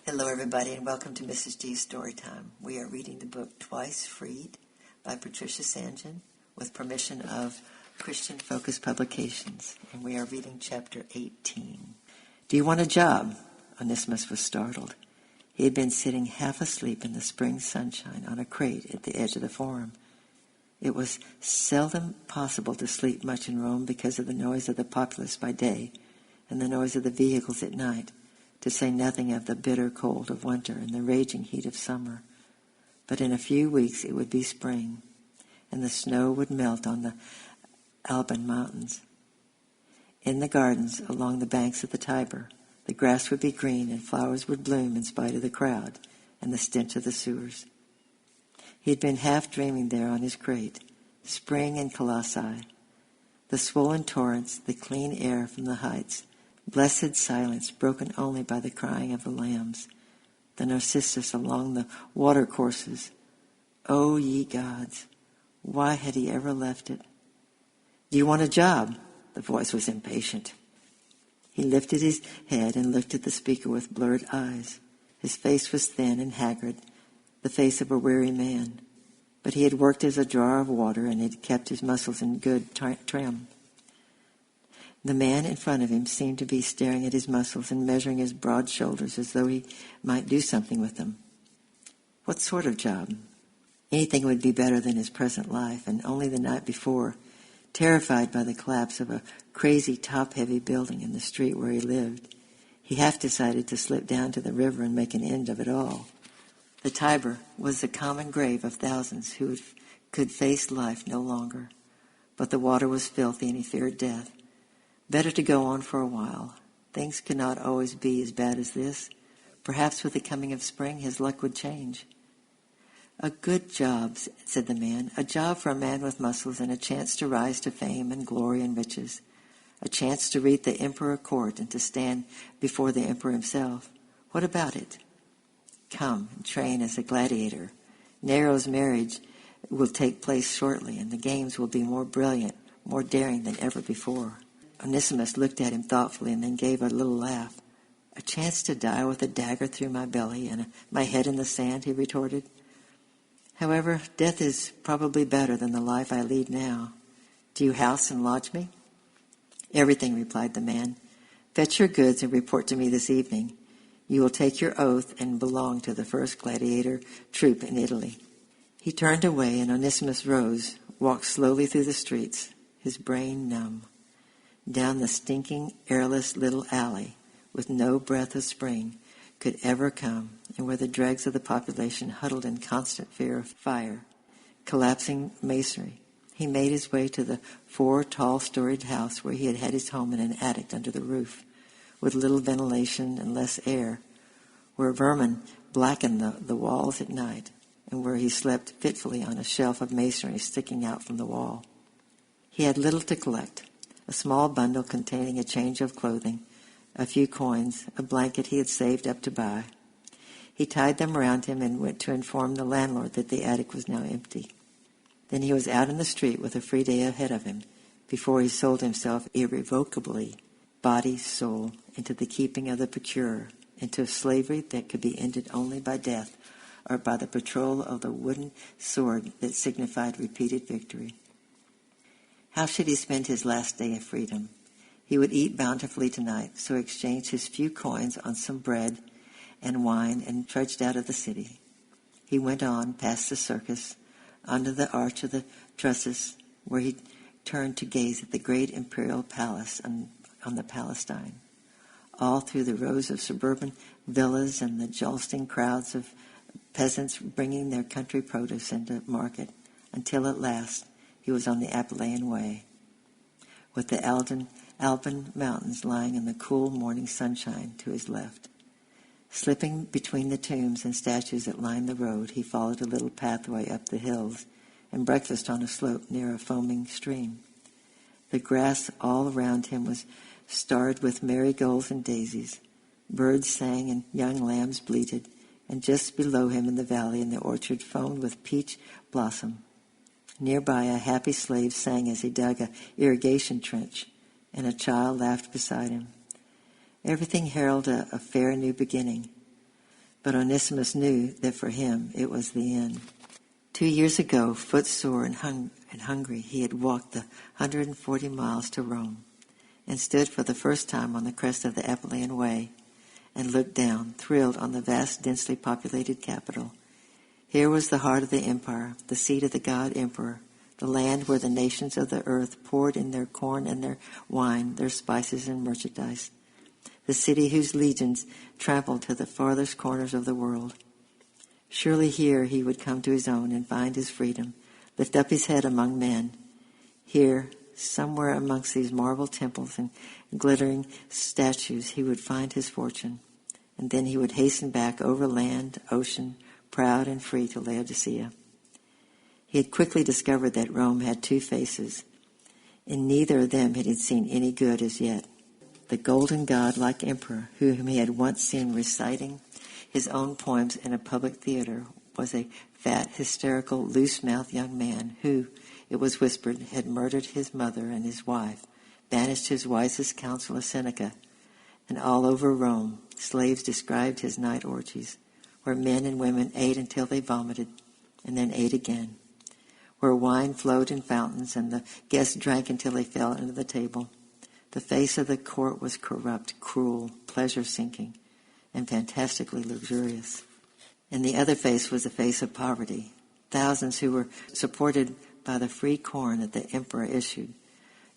Hello, everybody, and welcome to Mrs. G's Storytime. We are reading the book Twice Freed by Patricia Sangen with permission of Christian Focus Publications, and we are reading Chapter 18. Do you want a job? Onesimus was startled. He had been sitting half asleep in the spring sunshine on a crate at the edge of the forum. It was seldom possible to sleep much in Rome because of the noise of the populace by day and the noise of the vehicles at night, to say nothing of the bitter cold of winter and the raging heat of summer. But in a few weeks it would be spring, and the snow would melt on the Alban mountains. In the gardens along the banks of the Tiber, the grass would be green and flowers would bloom in spite of the crowd and the stench of the sewers. He had been half dreaming there on his crate, spring in Colossae, the swollen torrents, the clean air from the heights, blessed silence broken only by the crying of the lambs, the narcissus along the watercourses. O ye gods, why had he ever left it? Do you want a job? The voice was impatient. He lifted his head and looked at the speaker with blurred eyes. His face was thin and haggard, the face of a weary man. But he had worked as a drawer of water and had kept his muscles in good trim. The man in front of him seemed to be staring at his muscles and measuring his broad shoulders as though he might do something with them. What sort of job? Anything would be better than his present life, and only the night before, terrified by the collapse of a crazy top-heavy building in the street where he lived, he half decided to slip down to the river and make an end of it all. The Tiber was the common grave of thousands who could face life no longer, but the water was filthy and he feared death. Better to go on for a while. Things could not always be as bad as this. Perhaps with the coming of spring his luck would change. A good job, said the man. A job for a man with muscles and a chance to rise to fame and glory and riches. A chance to reach the emperor court and to stand before the emperor himself. What about it? Come and train as a gladiator. Nero's marriage will take place shortly, and the games will be more brilliant, more daring than ever before. Onesimus looked at him thoughtfully and then gave a little laugh. A chance to die with a dagger through my belly and my head in the sand, he retorted. However, death is probably better than the life I lead now. Do you house and lodge me? Everything, replied the man. Fetch your goods and report to me this evening. You will take your oath and belong to the first gladiator troop in Italy. He turned away and Onesimus rose, walked slowly through the streets, his brain numb. Down the stinking, airless little alley, with no breath of spring could ever come, and where the dregs of the population huddled in constant fear of fire, collapsing masonry, he made his way to the 4 tall-storied house where he had had his home in an attic under the roof, with little ventilation and less air, where vermin blackened the walls at night, and where he slept fitfully on a shelf of masonry sticking out from the wall. He had little to collect. A small bundle containing a change of clothing, a few coins, a blanket he had saved up to buy. He tied them around him and went to inform the landlord that the attic was now empty. Then he was out in the street with a free day ahead of him before he sold himself irrevocably, body, soul, into the keeping of the procurer, into a slavery that could be ended only by death or by the patrol of the wooden sword that signified repeated victory. How should he spend his last day of freedom? He would eat bountifully tonight, so exchanged his few coins on some bread and wine and trudged out of the city. He went on, past the circus, under the arch of the Trussus, where he turned to gaze at the great imperial palace on the Palatine, all through the rows of suburban villas and the jostling crowds of peasants bringing their country produce into market, until at last he was on the Appian Way, with the Alban mountains lying in the cool morning sunshine to his left. Slipping between the tombs and statues that lined the road, he followed a little pathway up the hills and breakfasted on a slope near a foaming stream. The grass all around him was starred with marigolds and daisies. Birds sang and young lambs bleated, and just below him in the valley in the orchard foamed with peach blossom. Nearby, a happy slave sang as he dug an irrigation trench, and a child laughed beside him. Everything heralded a fair new beginning. But Onesimus knew that for him it was the end. 2 years ago, footsore and hungry, he had walked the 140 miles to Rome and stood for the first time on the crest of the Appian Way and looked down, thrilled, on the vast, densely populated capital. Here was the heart of the empire, the seat of the god emperor, the land where the nations of the earth poured in their corn and their wine, their spices and merchandise, the city whose legions trampled to the farthest corners of the world. Surely here he would come to his own and find his freedom, lift up his head among men. Here, somewhere amongst these marble temples and glittering statues, he would find his fortune, and then he would hasten back over land, ocean, proud and free, to Laodicea. He had quickly discovered that Rome had two faces. In neither of them had he seen any good as yet. The golden god-like emperor, whom he had once seen reciting his own poems in a public theater, was a fat, hysterical, loose-mouthed young man who, it was whispered, had murdered his mother and his wife, banished his wisest counselor Seneca, and all over Rome slaves described his night orgies, where men and women ate until they vomited and then ate again, where wine flowed in fountains and the guests drank until they fell under the table. The face of the court was corrupt, cruel, pleasure-seeking, and fantastically luxurious. And the other face was the face of poverty. Thousands who were supported by the free corn that the emperor issued,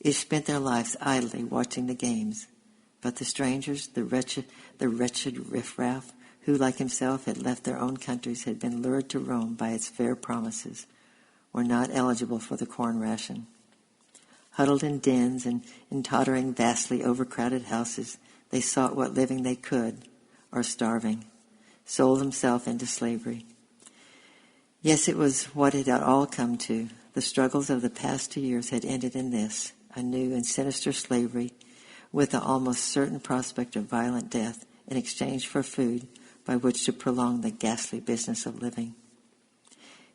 each spent their lives idly watching the games. But the strangers, the wretched riffraff, who like himself had left their own countries, had been lured to Rome by its fair promises, were not eligible for the corn ration. Huddled in dens and in tottering, vastly overcrowded houses, they sought what living they could, or starving, sold themselves into slavery. Yes, it was what it had all come to. The struggles of the past 2 years had ended in this, a new and sinister slavery, with the almost certain prospect of violent death in exchange for food by which to prolong the ghastly business of living.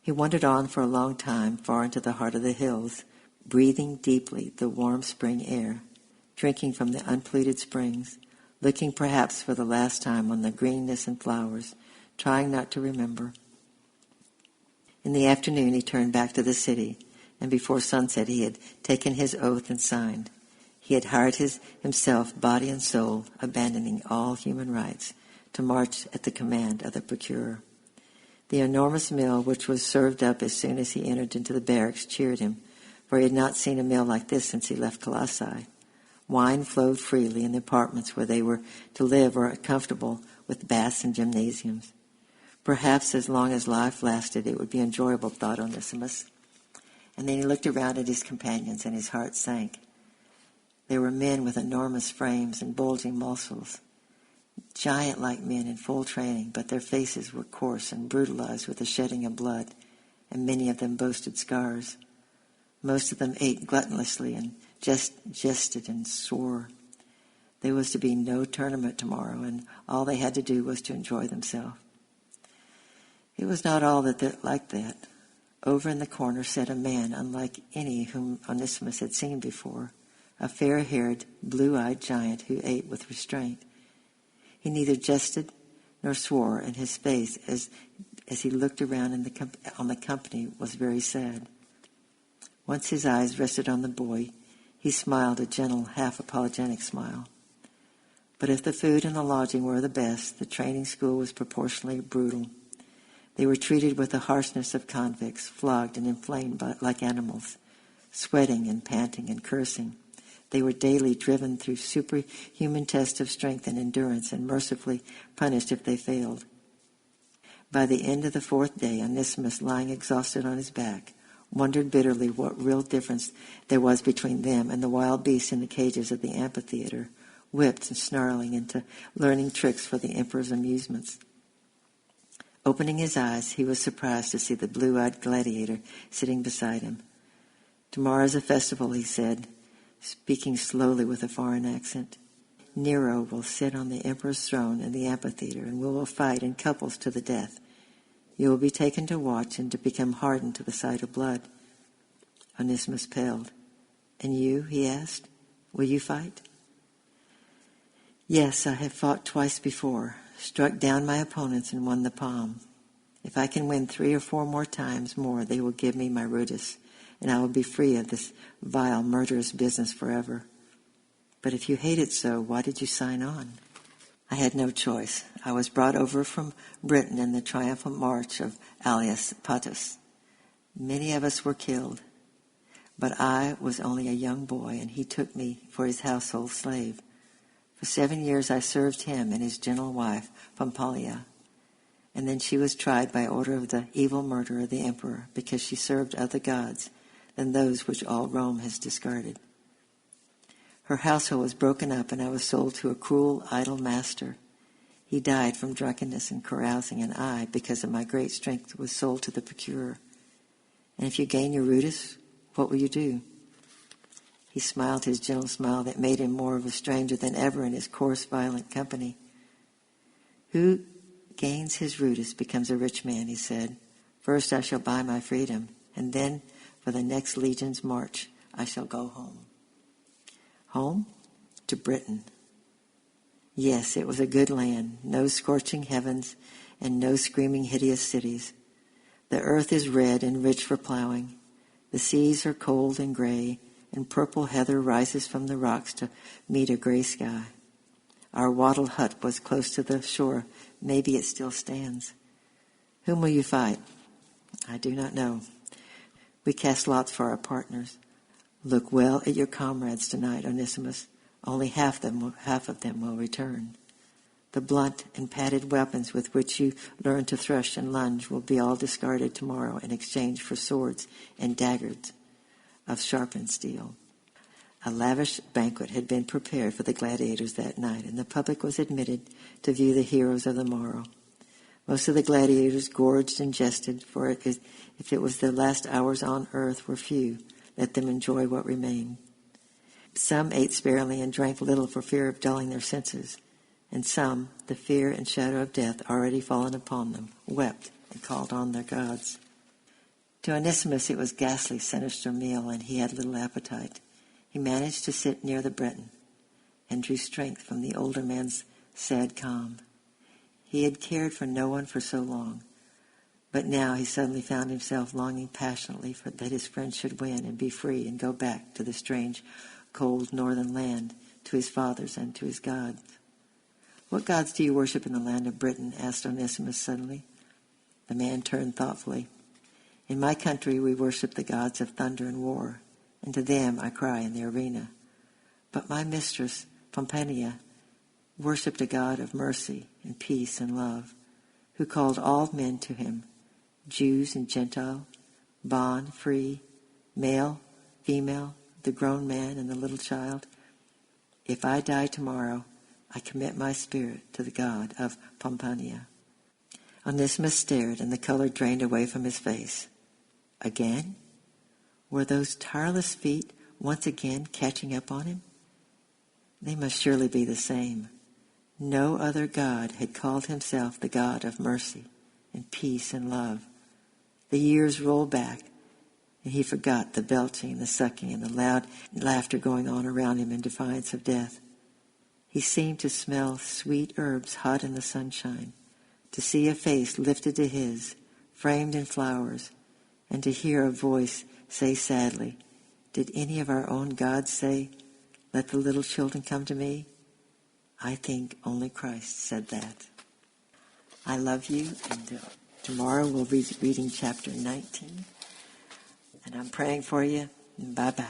He wandered on for a long time, far into the heart of the hills, breathing deeply the warm spring air, drinking from the unpolluted springs, looking perhaps for the last time on the greenness and flowers, trying not to remember. In the afternoon he turned back to the city, and before sunset he had taken his oath and signed. He had hired himself, body and soul, abandoning all human rights, to march at the command of the procurer. The enormous meal, which was served up as soon as he entered into the barracks, cheered him, for he had not seen a meal like this since he left Colossae. Wine flowed freely in the apartments where they were to live, or comfortable with baths and gymnasiums. Perhaps as long as life lasted it would be enjoyable, thought Onesimus. And then he looked around at his companions and his heart sank. They were men with enormous frames and bulging muscles, giant-like men in full training, but their faces were coarse and brutalized with the shedding of blood, and many of them boasted scars. Most of them ate gluttonously and jested and swore. There was to be no tournament tomorrow, and all they had to do was to enjoy themselves. It was not all like that. Over in the corner sat a man unlike any whom Onesimus had seen before, a fair-haired, blue-eyed giant who ate with restraint. He neither jested nor swore, and his face, as he looked around on the company, was very sad. Once his eyes rested on the boy, he smiled a gentle, half-apologetic smile. But if the food and the lodging were the best, the training school was proportionally brutal. They were treated with the harshness of convicts, flogged and inflamed like animals, sweating and panting and cursing. They were daily driven through superhuman tests of strength and endurance, and mercifully punished if they failed. By the end of the 4th day, Onesimus, lying exhausted on his back, wondered bitterly what real difference there was between them and the wild beasts in the cages of the amphitheater, whipped and snarling into learning tricks for the emperor's amusements. Opening his eyes, he was surprised to see the blue-eyed gladiator sitting beside him. "Tomorrow is a festival," he said, speaking slowly with a foreign accent. "Nero will sit on the emperor's throne in the amphitheater, and we will fight in couples to the death. You will be taken to watch and to become hardened to the sight of blood." Onesimus paled. "And you?" he asked. "Will you fight?" "Yes, I have fought twice before. struck down my opponents and won the palm. If I can win 3 or 4 more times more, they will give me my rudis, and I will be free of this vile, murderous business forever. But if you hate it so, why did you sign on? I had no choice. I was brought over from Britain in the triumphal march of Aulus Patus. Many of us were killed, but I was only a young boy, and he took me for his household slave. For 7 years I served him and his gentle wife, Pompilia. And then she was tried by order of the evil murderer, the emperor, because she served other gods than those which all Rome has discarded. Her household was broken up, and I was sold to a cruel, idle master. He died from drunkenness and carousing, and I, because of my great strength, was sold to the procurer. And if you gain your rudis, what will you do? He smiled his gentle smile that made him more of a stranger than ever in his coarse, violent company. Who gains his rudis becomes a rich man, he said. First I shall buy my freedom, and then for the next legion's march I shall go home. Home? To Britain. Yes, it was a good land, no scorching heavens and no screaming hideous cities. The earth is red and rich for plowing. The seas are cold and gray, and purple heather rises from the rocks to meet a gray sky. Our wattled hut was close to the shore. Maybe it still stands. Whom will you fight? I do not know. We cast lots for our partners. Look well at your comrades tonight, Onesimus. Only half of them will return. The blunt and padded weapons with which you learn to thrush and lunge will be all discarded tomorrow in exchange for swords and daggers of sharpened steel. A lavish banquet had been prepared for the gladiators that night, and the public was admitted to view the heroes of the morrow. Most of the gladiators gorged and jested, for if it was their last hours on earth were few, let them enjoy what remained. Some ate sparingly and drank little for fear of dulling their senses, and some, the fear and shadow of death already fallen upon them, wept and called on their gods. To Onesimus it was ghastly, sinister meal, and he had little appetite. He managed to sit near the Breton and drew strength from the older man's sad calm. He had cared for no one for so long, but now he suddenly found himself longing passionately for that his friend should win and be free and go back to the strange, cold northern land, to his fathers and to his gods. What gods do you worship in the land of Britain? Asked Onesimus suddenly. The man turned thoughtfully. In my country we worship the gods of thunder and war, and to them I cry in the arena. But my mistress, Pompilia, worshipped a God of mercy and peace and love, who called all men to him, Jews and Gentile, bond, free, male, female, the grown man and the little child. If I die tomorrow, I commit my spirit to the God of Pompilia. Onesimus stared, and the color drained away from his face. Again? Were those tireless feet once again catching up on him? They must surely be the same. No other God had called himself the God of mercy and peace and love. The years rolled back, and he forgot the belching, the sucking, and the loud laughter going on around him in defiance of death. He seemed to smell sweet herbs hot in the sunshine, to see a face lifted to his, framed in flowers, and to hear a voice say sadly, "Did any of our own gods say, 'Let the little children come to me'? I think only Christ said that." I love you, and tomorrow we'll be reading chapter 19. And I'm praying for you. Bye-bye.